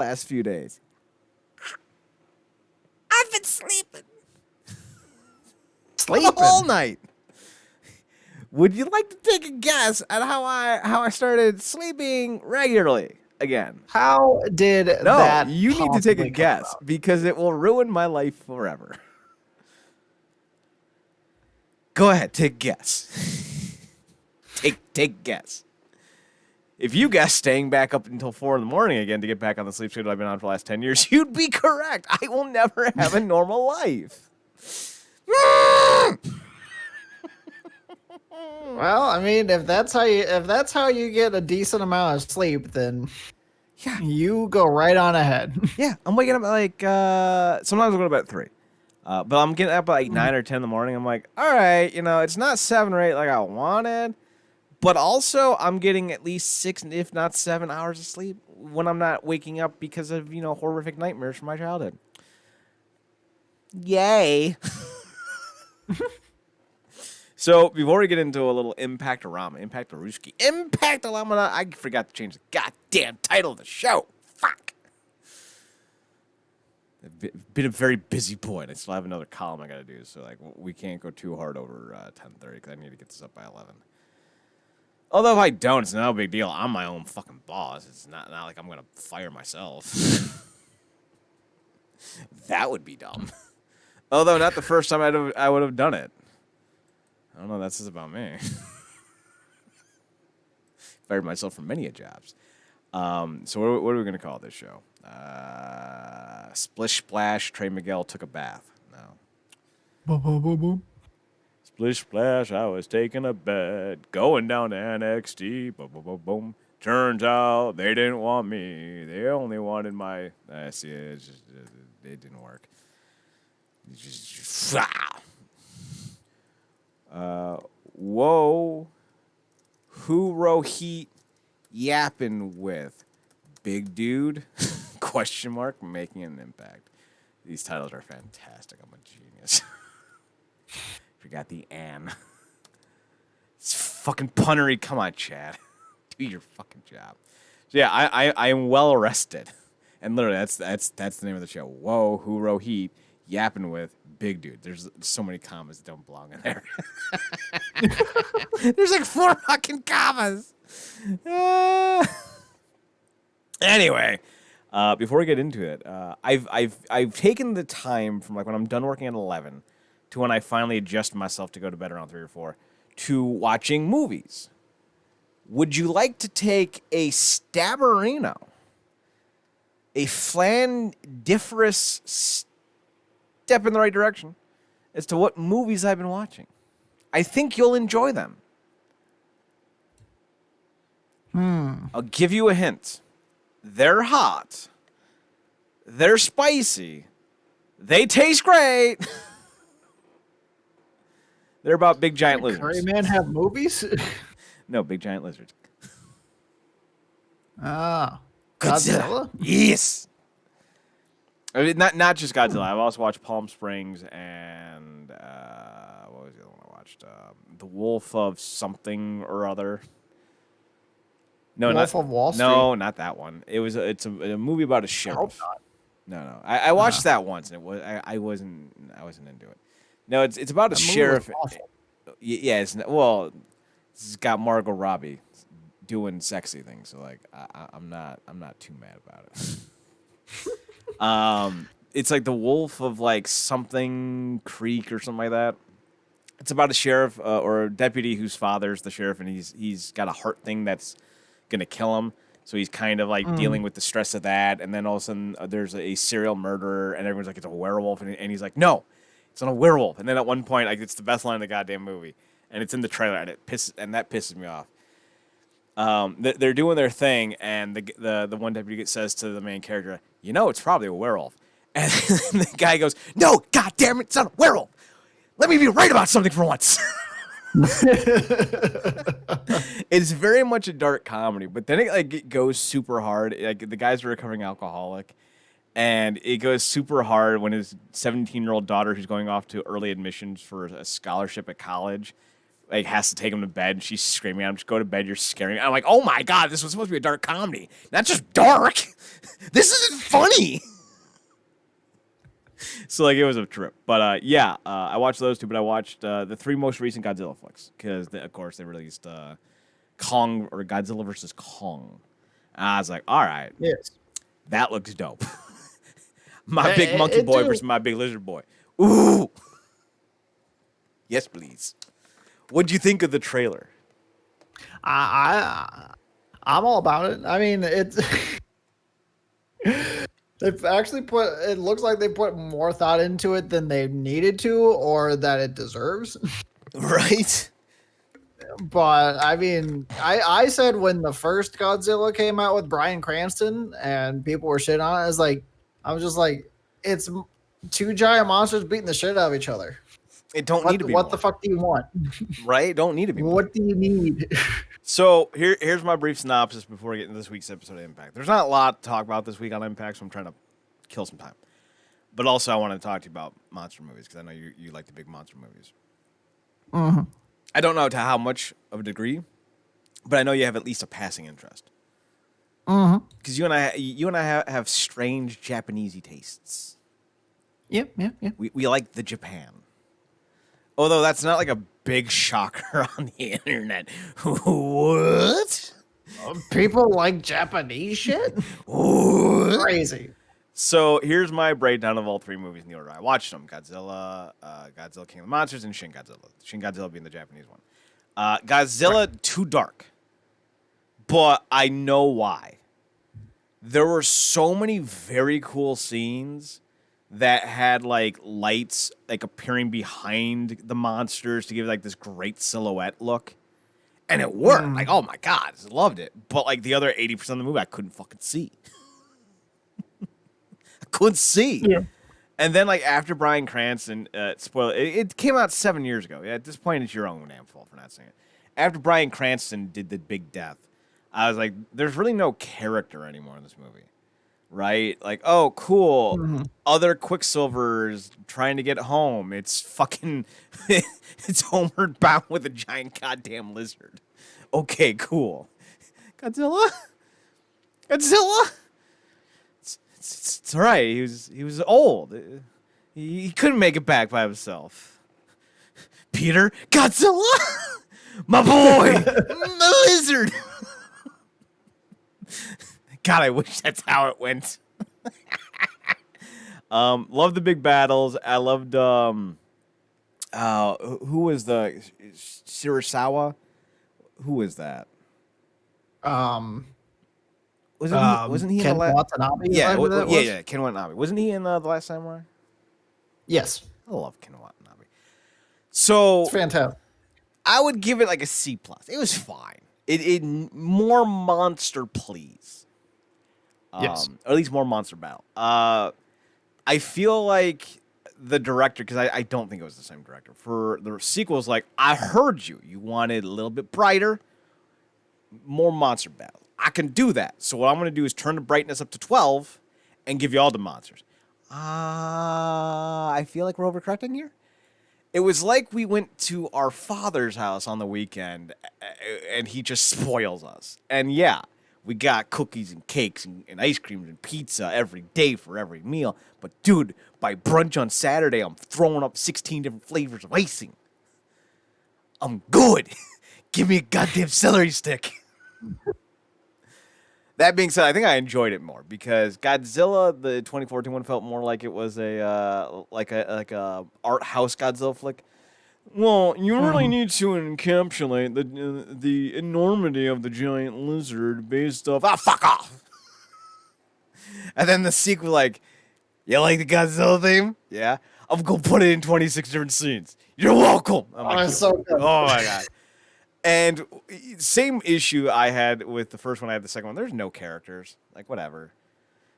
last few days. I've been sleeping for the whole night. Would you like to take a guess at how I started sleeping regularly again? How did No, that you need to take a possibly come guess about? because it will ruin my life forever. Go ahead, take a guess. take a guess. If you guess staying back up until 4 in the morning again to get back on the sleep schedule I've been on for the last 10 years, you'd be correct. I will never have a normal life. Well, I mean, if that's how you get a decent amount of sleep, then Yeah. you go right on ahead. Yeah, I'm waking up at like, sometimes I'll go to bed at 3. But I'm getting up at like 9 or 10 in the morning. I'm like, all right, it's not 7 or 8 like I wanted. But also, I'm getting at least 6, if not 7 hours of sleep when I'm not waking up because of, horrific nightmares from my childhood. Yay. So, before we get into a little Impact-orama, Impact-a-Ruski, Impact-a-lamana, I forgot to change the goddamn title of the show. Fuck. I've been a very busy boy, and I still have another column I gotta do, so, we can't go too hard over 10:30, because I need to get this up by 11. Although if I don't, it's no big deal. I'm my own fucking boss. It's not like I'm gonna fire myself. That would be dumb. Although not the first time I would have done it. I don't know. That says about me. Fired myself from many jobs. So what are we gonna call this show? Splish Splash. Trey Miguel took a bath. No. Boom, boom, boom, boom. Splish splash, I was taking a bed, going down to NXT, boom, boom, boom, boom. Turns out they didn't want me. They only wanted my. See, it didn't work. Whoa. Who Rohit yapping with? Big dude? Question mark, making an impact. These titles are fantastic. I'm a genius. Forgot the Ann. It's fucking punnery. Come on, Chad. Do your fucking job. So yeah, I am well rested. And literally that's the name of the show. Whoa, who Rohit yapping with big dude. There's so many commas that don't belong in there. There's like 4 fucking commas. Anyway, before we get into it, I've taken the time from when I'm done working at 11 to when I finally adjust myself to go to bed around 3 or 4 to watching movies. Would you like to take a stabberino, a flandiferous step in the right direction as to what movies I've been watching? I think you'll enjoy them. I'll give you a hint. They're hot. They're spicy. They taste great. They're about big giant lizards. Curry Man have movies? No, big giant lizards. Ah, Godzilla? Yes. I mean, not just Godzilla. I've also watched Palm Springs and what was the other one I watched? The Wolf of something or other. No, Wolf of Wall Street? No, not that one. It's a movie about a sheriff. I hope not. No. I watched that once and I wasn't into it. No, it's about a sheriff. Yeah, it's it's got Margot Robbie doing sexy things. So I'm not too mad about it. It's like the Wolf of something Creek or something like that. It's about a sheriff or a deputy whose father's the sheriff, and he's got a heart thing that's gonna kill him. So he's kind of dealing with the stress of that, and then all of a sudden there's a serial murderer, and everyone's like it's a werewolf, and he's like no, it's not a werewolf. And then at one point it's the best line in the goddamn movie, and it's in the trailer, and that pisses me off. They're doing their thing, and the one deputy says to the main character, it's probably a werewolf. And the guy goes, no, goddamn it, it's not a werewolf. Let me be right about something for once. It's very much a dark comedy, but then it goes super hard. The guy's a recovering alcoholic, and it goes super hard when his 17-year-old daughter, who's going off to early admissions for a scholarship at college, like has to take him to bed, and she's screaming at him, just go to bed, you're scaring me. I'm like, oh my god, this was supposed to be a dark comedy, not just dark. This isn't funny. So like it was a trip, but I watched those two, but I watched the 3 most recent Godzilla flicks because of course they released Kong or Godzilla versus Kong. And I was like, all right, Yes. that looks dope. My big monkey boy do. versus my big lizard boy. Ooh, yes please. What'd you think of the trailer? I'm all about it. I mean, it's they've actually put. It looks like they put more thought into it than they needed to, or that it deserves. Right? But I mean, I said when the first Godzilla came out with Bryan Cranston and people were shitting on it, I was just like, it's 2 giant monsters beating the shit out of each other. It don't need to be. What more. the fuck do you want? Right? Don't need to be. What do you need? So here's my brief synopsis before we get into this week's episode of Impact. There's not a lot to talk about this week on Impact, so I'm trying to kill some time. But also, I want to talk to you about monster movies because I know you like the big monster movies. Mm-hmm. I don't know to how much of a degree, but I know you have at least a passing interest. Mm-hmm. Because you and I have strange Japanesey tastes. Yep. We like the Japan. Although that's not like a big shocker on the internet. What? People like Japanese shit? What? Crazy. So here's my breakdown of all 3 movies in the order I watched them: Godzilla, Godzilla King of the Monsters, and Shin Godzilla. Shin Godzilla being the Japanese one. Godzilla, too dark. But I know why. There were so many very cool scenes that had like lights like appearing behind the monsters to give like this great silhouette look. And it worked. Like, oh my God, I loved it. But like the other 80% of the movie I couldn't fucking see. Couldn't see. Yeah. And then, like, after Bryan Cranston, spoiler, it came out 7 years ago. At this point, it's your own damn fault for not seeing it. After Bryan Cranston did the big death, I was like, there's really no character anymore in this movie. Right? Like, oh, cool. Mm-hmm. Other Quicksilvers trying to get home. It's fucking, it's Homer bound with a giant goddamn lizard. Okay, cool. Godzilla? It's all right. He was old. He couldn't make it back by himself. Peter, Godzilla, my boy, my lizard. God, I wish that's how it went. Love the big battles. I loved who was the Shirasawa? Who was that? Wasn't he Ken in the Watanabe? Yeah, Ken Watanabe. Wasn't he in the Last Samurai? Yes. I love Ken Watanabe. So it's fantastic. I would give it like a C+. It was fine. It more monster, please. Yes. Or at least more monster battle. I feel like the director, because I don't think it was the same director, for the sequels, like, I heard you. You wanted a little bit brighter, more monster battle. I can do that. So what I'm going to do is turn the brightness up to 12 and give you all the monsters. I feel like we're overcorrecting here. It was like we went to our father's house on the weekend and he just spoils us. And yeah, we got cookies and cakes and ice creams and pizza every day for every meal. But dude, by brunch on Saturday, I'm throwing up 16 different flavors of icing. I'm good. Give me a goddamn celery stick. That being said, I think I enjoyed it more because Godzilla, the 2014 one, felt more like it was a like a art house Godzilla flick. Well, you really need to encapsulate the enormity of the giant lizard based off. Fuck off! And then the sequel, like, you like the Godzilla theme? Yeah, I'm gonna put it in 26 different scenes. You're welcome. I'm like, so good. Oh my god. And same issue I had with the first one, I had the second one. There's no characters. Like, whatever.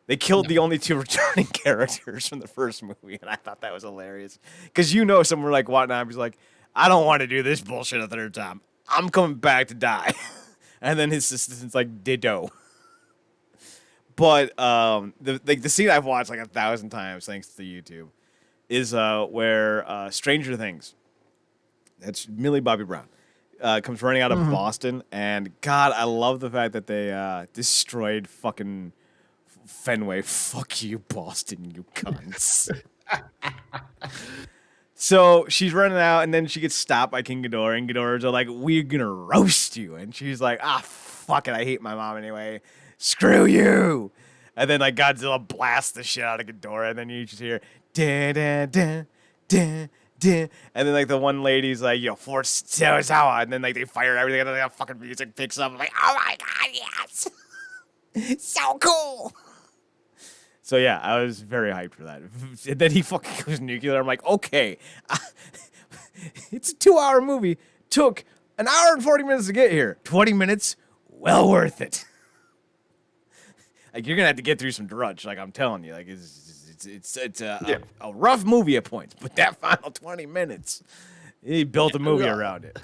They killed the only 2 returning characters from the first movie, and I thought that was hilarious. Because someone like Watanabe's like, I don't want to do this bullshit a third time. I'm coming back to die. And then his assistant's like, ditto. But the scene I've watched like 1,000 times, thanks to YouTube, is where Stranger Things, that's Millie Bobby Brown, comes running out of Mhm. Boston, and God, I love the fact that they destroyed fucking Fenway. Fuck you, Boston, you cunts. So she's running out, and then she gets stopped by King Ghidorah, and Ghidorah's are like, "We're gonna roast you," and she's like, "Ah, fuck it, I hate my mom anyway. Screw you." And then like Godzilla blasts the shit out of Ghidorah, and then you just hear da da da da da, and then like the one lady's like, "Yo, Force Sarazawa," and then like they fire everything, and then the fucking music picks up. I'm like, "Oh my god, yes, so cool." So yeah, I was very hyped for that. And then he fucking goes nuclear. I'm like, okay, it's a 2-hour movie. Took an hour and 40 minutes to get here. 20 minutes, well worth it. Like you're gonna have to get through some drudge. Like I'm telling you, like it's a rough movie at points, but that final 20 minutes, he built a movie around it.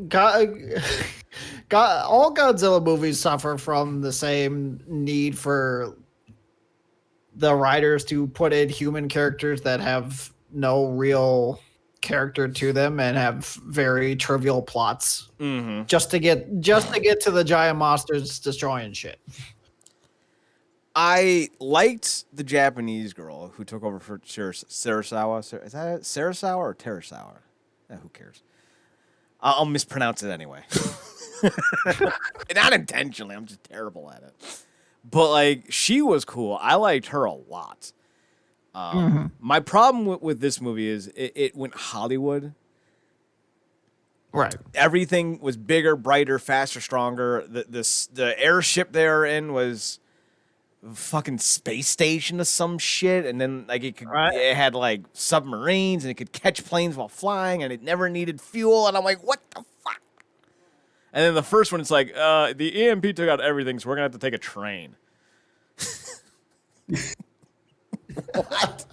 God, all Godzilla movies suffer from the same need for the writers to put in human characters that have no real character to them and have very trivial plots, just to get to the giant monsters destroying shit. I liked the Japanese girl who took over for Sarasawa. Is that it? Sarasawa or Terasawa? Who cares? I'll mispronounce it anyway. Not intentionally. I'm just terrible at it. But, like, she was cool. I liked her a lot. My problem with this movie is it went Hollywood. Right. Everything was bigger, brighter, faster, stronger. The airship they were in was fucking space station or some shit, and then like it had like submarines and it could catch planes while flying, and it never needed fuel, and I'm like, what the fuck? And then the first one, it's like the EMP took out everything, so we're gonna have to take a train. What?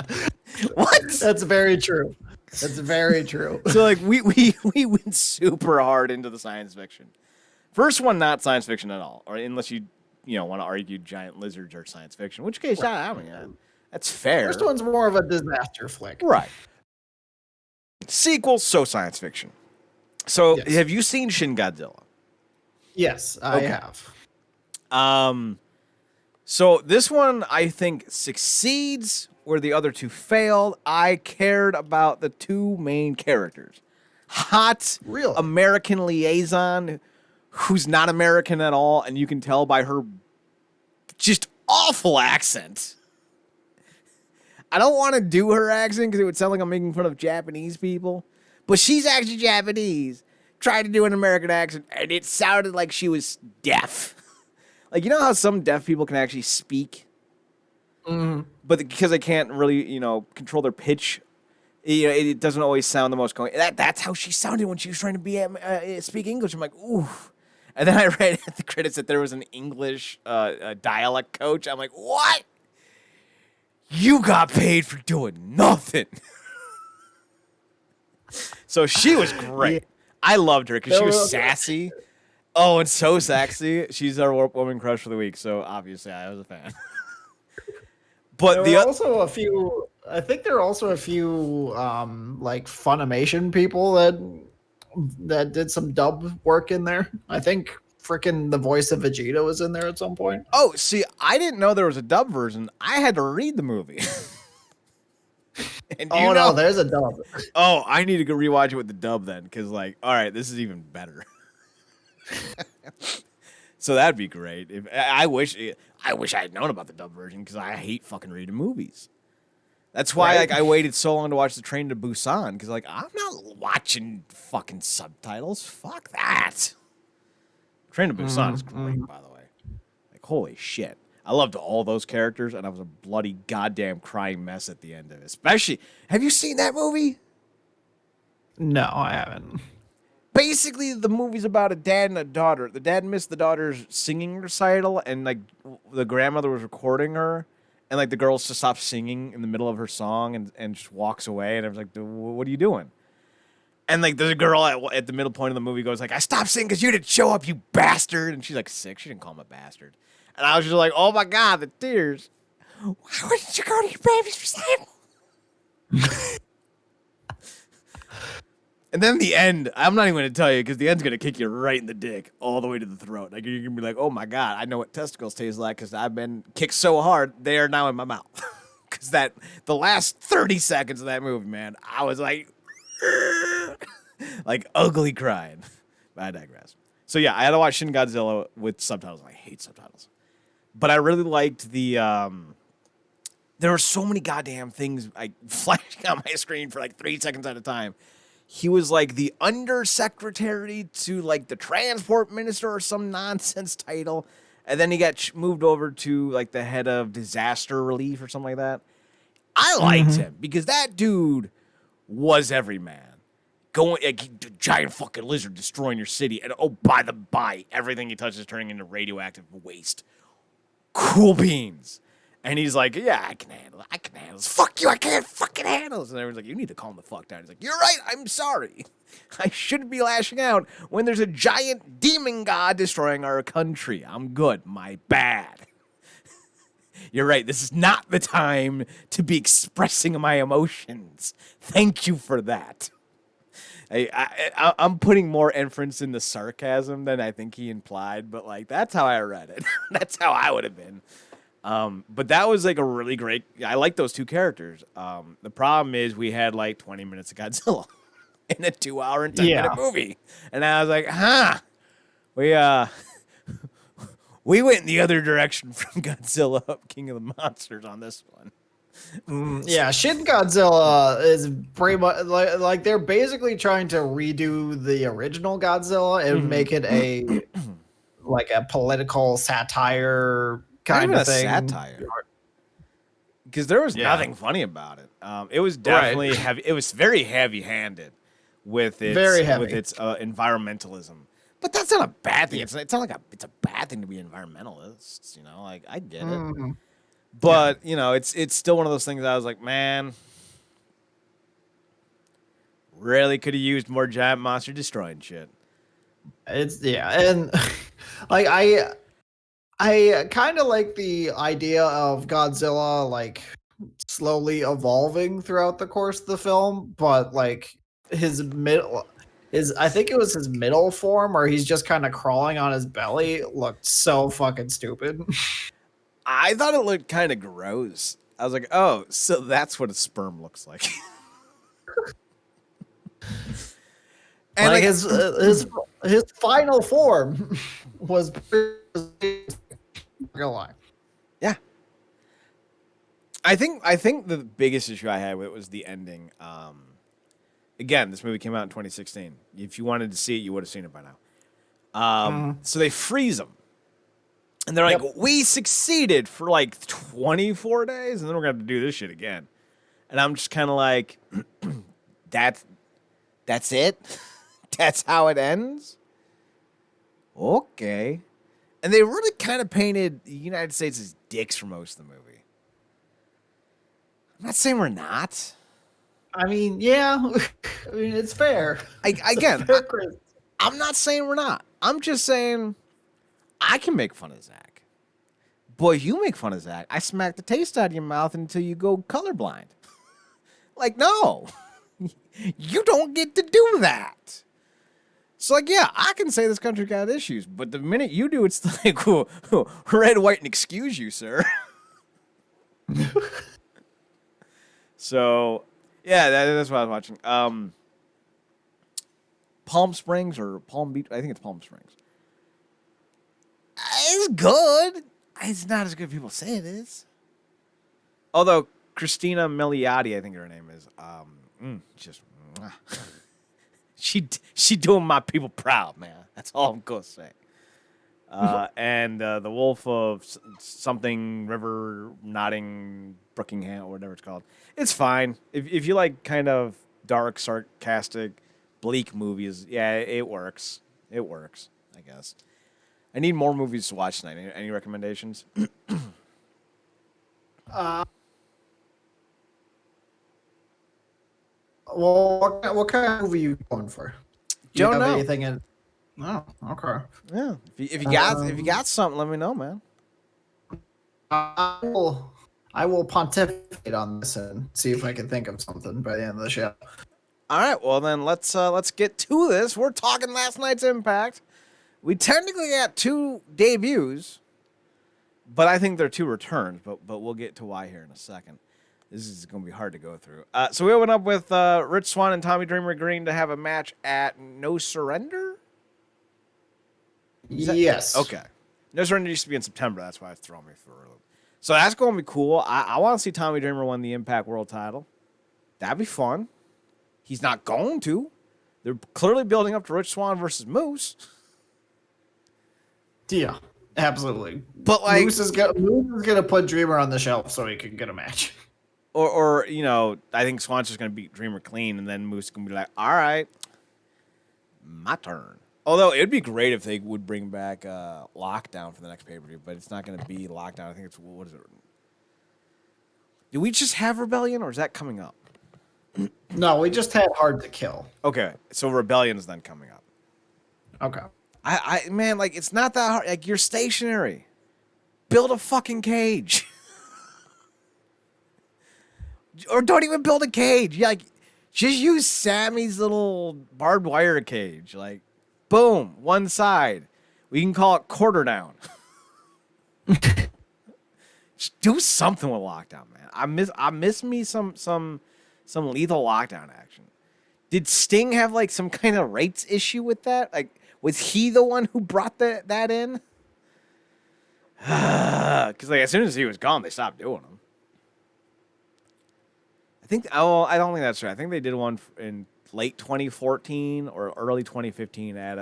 That's very true. That's very true. So like we went super hard into the science fiction. First one, not science fiction at all, or unless you want to argue giant lizards are science fiction, which case I mean that's fair. First one's more of a disaster flick, right? Sequel, so science fiction. So yes. Have you seen Shin Godzilla? Yes, I have. So this one I think succeeds where the other two failed. I cared about the two main characters. Hot Really? American liaison who's not American at all, and you can tell by her just awful accent. I don't want to do her accent because it would sound like I'm making fun of Japanese people, but she's actually Japanese. Tried to do an American accent, and it sounded like she was deaf. Like, you know how some deaf people can actually speak? But because they can't really, control their pitch, it doesn't always sound the most going. That's how she sounded when she was trying to speak English. I'm like, ooh. And then I read at the credits that there was an English dialect coach. I'm like, what? You got paid for doing nothing. So she was great. Yeah. I loved her because she was sassy. Oh, and so sexy. She's our woman crush for the week. So obviously I was a fan. But there were also a few. I think there are also a few like Funimation people that did some dub work in there. I think freaking the voice of Vegeta was in there at some point. Oh, see, I didn't know there was a dub version. I had to read the movie. And no, there's a dub. Oh, I need to go rewatch it with the dub then, because like, all right, this is even better. So that'd be great. I wish I had known about the dub version because I hate fucking reading movies. That's why like I waited so long to watch The Train to Busan, because like I'm not watching fucking subtitles. Fuck that. Train to Busan is great, by the way. Like holy shit. I loved all those characters, and I was a bloody goddamn crying mess at the end of it. Especially, have you seen that movie? No, I haven't. Basically, the movie's about a dad and a daughter. The dad missed the daughter's singing recital, and like the grandmother was recording her, and like the girl just stops singing in the middle of her song and just walks away. And I was like, "What are you doing?" And like the girl at the middle point of the movie goes like, "I stopped singing because you didn't show up, you bastard." And she's like sick. She didn't call him a bastard. And I was just like, "Oh my god, the tears! Why wouldn't you go to your baby's recital?" And then the end, I'm not even going to tell you because the end's going to kick you right in the dick all the way to the throat. Like, you're going to be like, oh my God, I know what testicles taste like because I've been kicked so hard, they are now in my mouth. Because the last 30 seconds of that movie, man, I was like, like ugly crying. But I digress. So yeah, I had to watch Shin Godzilla with subtitles. I hate subtitles. But I really liked there were so many goddamn things like flashing on my screen for like 3 seconds at a time. He was like the undersecretary to like the transport minister or some nonsense title. And then he got moved over to like the head of disaster relief or something like that. I liked him because that dude was every man. Going, like, giant fucking lizard destroying your city. And oh, by everything he touches turning into radioactive waste. Cool beans. And he's like, yeah, I can handle this. Fuck you, I can't fucking handle this. And everyone's like, you need to calm the fuck down. He's like, you're right, I'm sorry. I shouldn't be lashing out when there's a giant demon god destroying our country. I'm good, my bad. You're right, this is not the time to be expressing my emotions. Thank you for that. I'm putting more inference in the sarcasm than I think he implied, but like that's how I read it. That's how I would have been. But that was like a really great. I like those two characters. The problem is we had like 20 minutes of Godzilla in a 2 hour and 10-minute movie, and I was like, we went in the other direction from Godzilla up King of the Monsters on this one. Yeah, Shin Godzilla is pretty much like they're basically trying to redo the original Godzilla and make it a like a political satire kind of thing. Satire. Because there was nothing funny about it. It was definitely heavy. It was very heavy-handed with its environmentalism. But that's not a bad thing. Yeah. It's not like it's a bad thing to be environmentalists. You know, like I get it. But you know, it's still one of those things. I was like, man, really could have used more giant monster destroying shit. And like I kind of like the idea of Godzilla like slowly evolving throughout the course of the film, but like I think it was his middle form where he's just kind of crawling on his belly looked so fucking stupid. I thought it looked kind of gross. I was like, oh, so that's what a sperm looks like. And like his final form was gonna lie. Yeah. I think the biggest issue I had with it was the ending. Again, this movie came out in 2016. If you wanted to see it, you would have seen it by now. So they freeze him. And they're like, we succeeded for like 24 days, and then we're going to have to do this shit again. And I'm just kind of like, that's it? That's how it ends? Okay. And they really kind of painted the United States as dicks for most of the movie. I'm not saying we're not. I mean, yeah. I mean, it's fair. I'm not saying we're not. I'm just saying I can make fun of Zach. Boy, you make fun of Zach. I smack the taste out of your mouth until you go colorblind. Like, no. You don't get to do that. So, like, yeah, I can say this country got issues, but the minute you do, it's like, red, white, and excuse you, sir. So, yeah, that's what I was watching. Palm Springs or Palm Beach? I think it's Palm Springs. It's good. It's not as good as people say it is. Although Christina Milioti, I think her name is, she doing my people proud, man. That's all I'm gonna say. And the Wolf of something River Notting Brookingham or whatever it's called. It's fine if you like kind of dark, sarcastic, bleak movies. Yeah, it works. It works, I guess. I need more movies to watch tonight. Any recommendations? Well, what kind of movie are you going for? Do you have anything in? No, okay. Yeah, if you got something, let me know, man. I will pontificate on this and see if I can think of something by the end of the show. All right, well then let's get to this. We're talking last night's Impact. We technically got 2 debuts, but I think they're 2 returns. But we'll get to why here in a second. This is going to be hard to go through. So we open up with Rich Swann and Tommy Dreamer agreeing to have a match at No Surrender. Yes. Okay. No Surrender used to be in September. That's why it's throwing me for a loop. So that's going to be cool. I want to see Tommy Dreamer win the Impact World title. That'd be fun. He's not going to. They're clearly building up to Rich Swann versus Moose. Yeah, absolutely. But like Moose is gonna put Dreamer on the shelf so he can get a match. Or I think Swann's just going to beat Dreamer clean, and then Moose can be like, all right, my turn. Although, it would be great if they would bring back Lockdown for the next pay-per-view, but it's not going to be Lockdown. I think it's, what is it? Do we just have Rebellion, or is that coming up? No, we just had Hard to Kill. Okay, so Rebellion is then coming up. Okay. Man, like, it's not that hard. Like, you're stationary. Build a fucking cage. Or don't even build a cage. Like, just use Sammy's little barbed wire cage. Like, boom, one side. We can call it quarter down. Just do something with Lockdown, man. I miss me some lethal Lockdown action. Did Sting have like some kind of rights issue with that? Like, was he the one who brought that in? Because like as soon as he was gone, they stopped doing them. I don't think that's right. I think they did one in late 2014 or early 2015 at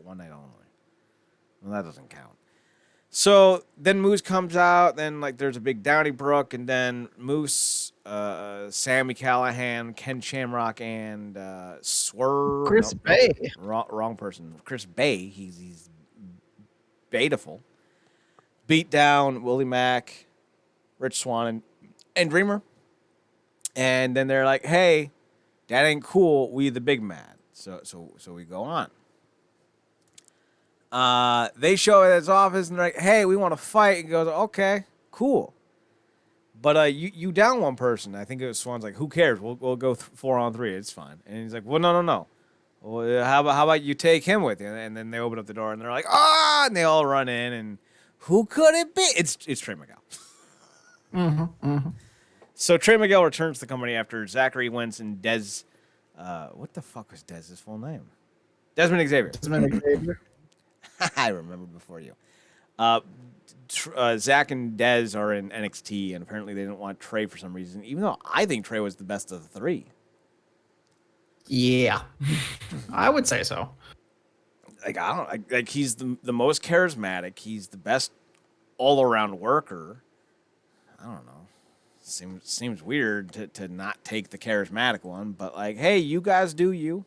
One Night Only. Well, that doesn't count. So then Moose comes out. Then like there's a big Donnybrook, and then Moose, Sammy Callahan, Ken Shamrock, and Swerve. Chris Bay. Wrong person. Chris Bay. He's beautiful. Beat down Willie Mack, Rich Swann, and Dreamer. And then they're like, "Hey, that ain't cool. We the big man." So we go on. They show at his office and they're like, "Hey, we want to fight." He goes, "Okay, cool." But you down one person. I think it was Swan's like, "Who cares? We'll go 4-on-3. It's fine." And he's like, "Well, no. Well, how about you take him with you?" And then they open up the door and they're like, "Ah!" And they all run in. And who could it be? It's Trey Miguel. So Trey Miguel returns to the company after Zachary Wentz and Des. What the fuck was Dez's full name? Desmond Xavier. I remember before you. Zach and Dez are in NXT, and apparently they didn't want Trey for some reason, even though I think Trey was the best of the 3. Yeah, I would say so. Like like he's the most charismatic. He's the best all around worker. I don't know. Seems weird to not take the charismatic one, but like, hey, you guys do you.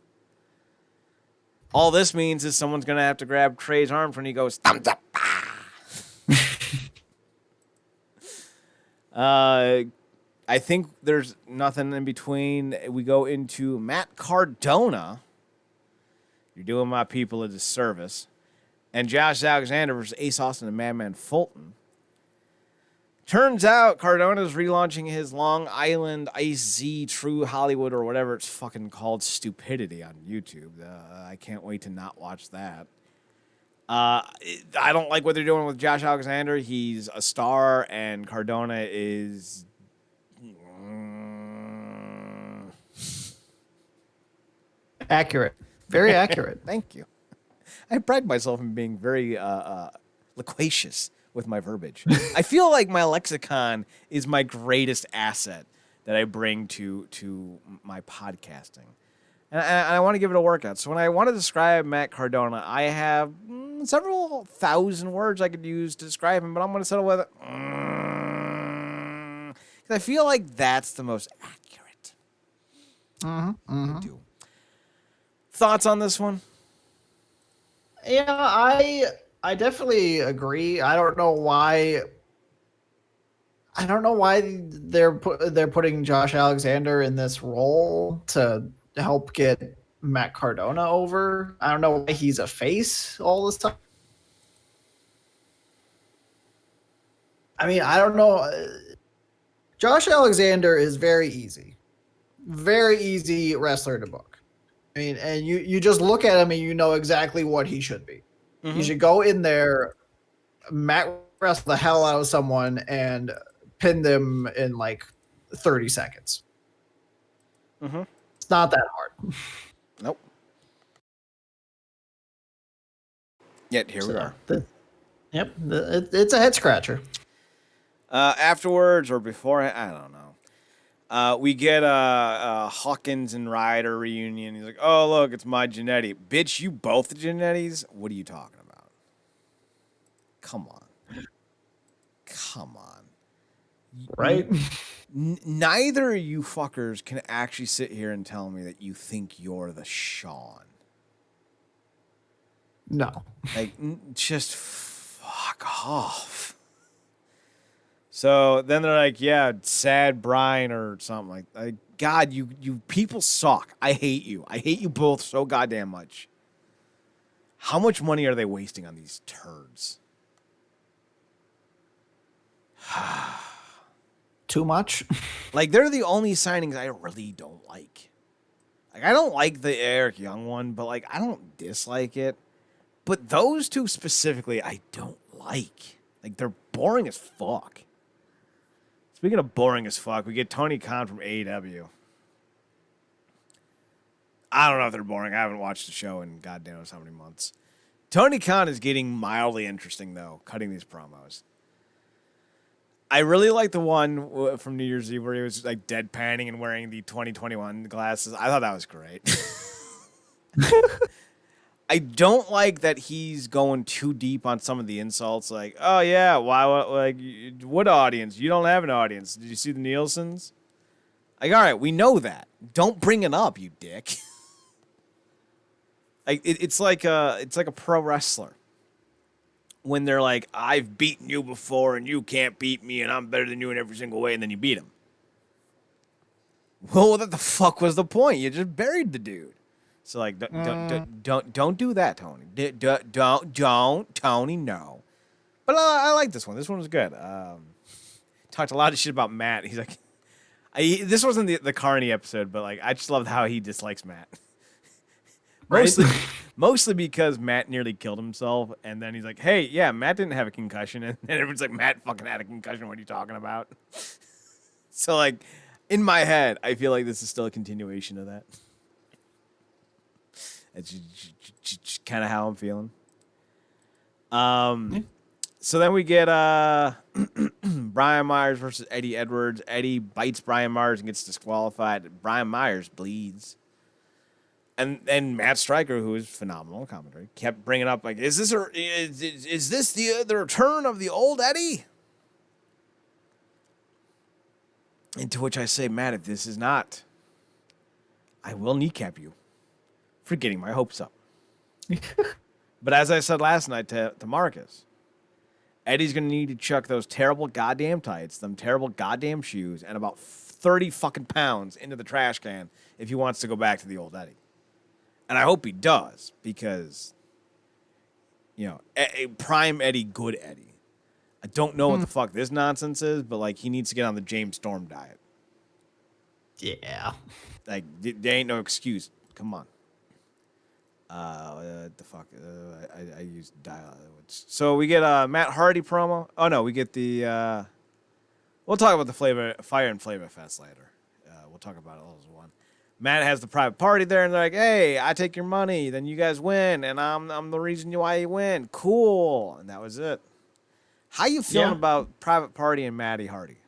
All this means is someone's gonna have to grab Trey's arm when he goes thumbs up. I think there's nothing in between. We go into Matt Cardona. You're doing my people a disservice. And Josh Alexander versus Ace Austin and Madman Fulton. Turns out Cardona's relaunching his Long Island Ice Z True Hollywood or whatever it's fucking called stupidity on YouTube. I can't wait to not watch that. I don't like what they're doing with Josh Alexander. He's a star, and Cardona is... Accurate. Very accurate. Thank you. I pride myself in being very loquacious with my verbiage. I feel like my lexicon is my greatest asset that I bring to my podcasting. And I want to give it a workout. So when I want to describe Matt Cardona, I have several thousand words I could use to describe him, but I'm going to settle with it. Because I feel like that's the most accurate. Do. Thoughts on this one? Yeah, I definitely agree. I don't know why they're putting Josh Alexander in this role to help get Matt Cardona over. I don't know why he's a face all this time. I mean, I don't know. Josh Alexander is very easy. very easy wrestler to book. I mean, and you just look at him and you know exactly what he should be. He should go in there, mat wrestle the hell out of someone, and pin them in like 30 seconds. It's not that hard. Nope. Yet here we are. It's a head scratcher. Afterwards or before, I don't know. We get a Hawkins and Ryder reunion. He's like, "Oh look, it's my Jannetty, bitch. You both the Jannetties? What are you talking about? Come on, come on, right?" Neither of you fuckers can actually sit here and tell me that you think you're the Shawn. No. Like, just fuck off. So then they're like, yeah, sad Brian or something like God, you people suck. I hate you. I hate you both so goddamn much. How much money are they wasting on these turds? Too much. Like, they're the only signings I really don't like. Like, I don't like the Eric Young one, but like, I don't dislike it. But those two specifically, I don't like. Like, they're boring as fuck. Speaking of boring as fuck, we get Tony Khan from AEW. I don't know if they're boring. I haven't watched the show in goddamn knows how many months. Tony Khan is getting mildly interesting, though, cutting these promos. I really like the one from New Year's Eve where he was like deadpanning and wearing the 2021 glasses. I thought that was great. I don't like that he's going too deep on some of the insults. Like, oh yeah, why? Like, what audience? You don't have an audience. Did you see the Nielsen's? Like, all right, we know that. Don't bring it up, you dick. Like, it's like a pro wrestler when they're like, I've beaten you before and you can't beat me and I'm better than you in every single way, and then you beat him. Well, what the fuck was the point? You just buried the dude. So like, don't do that, Tony. Don't, Tony. No. But I like this one. This one was good. Talked a lot of shit about Matt. He's like, this wasn't the Carney episode, but like, I just loved how he dislikes Matt. Mostly because Matt nearly killed himself, and then he's like, "Hey, yeah, Matt didn't have a concussion," and everyone's like, "Matt fucking had a concussion. What are you talking about?" So like, in my head, I feel like this is still a continuation of that. That's just kind of how I'm feeling. So then we get Brian Myers versus Eddie Edwards. Eddie bites Brian Myers and gets disqualified. Brian Myers bleeds. And Matt Stryker, who is phenomenal commentary, kept bringing up like, is this the return of the old Eddie? And to which I say, Matt, if this is not, I will kneecap you for getting my hopes up. But as I said last night to Marcus, Eddie's going to need to chuck those terrible goddamn tights, them terrible goddamn shoes, and about 30 fucking pounds into the trash can if he wants to go back to the old Eddie. And I hope he does, because, you know, prime Eddie, good Eddie. I don't know what the fuck this nonsense is, but, like, he needs to get on the James Storm diet. Yeah. Like, there ain't no excuse. Come on. The fuck? I used dial. So we get a Matt Hardy promo. Oh, no, we get the... we'll talk about the Fire and Flavor Fest later. We'll talk about it all as one. Matt has the private party there, and they're like, hey, I take your money, then you guys win, and I'm the reason why you win. Cool. And that was it. How you feeling about private party and Matty Hardy?